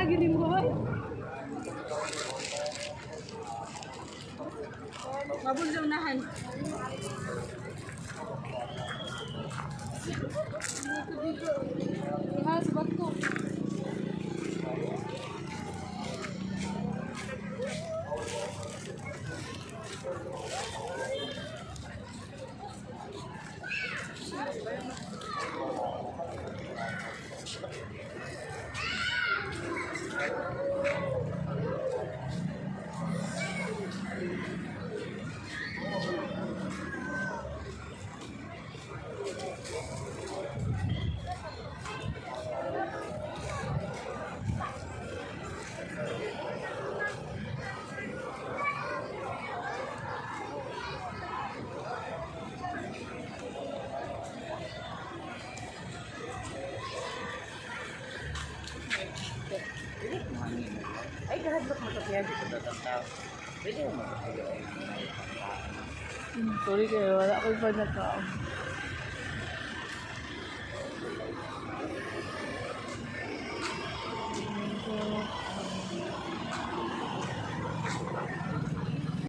gini mo hoy. Mabulong nahan. Dito. Mas bato. Ay, kahadlok mo ito kaya dito datang tao. Pwede mo ito. Sorry kayo, wala ko pa na tao.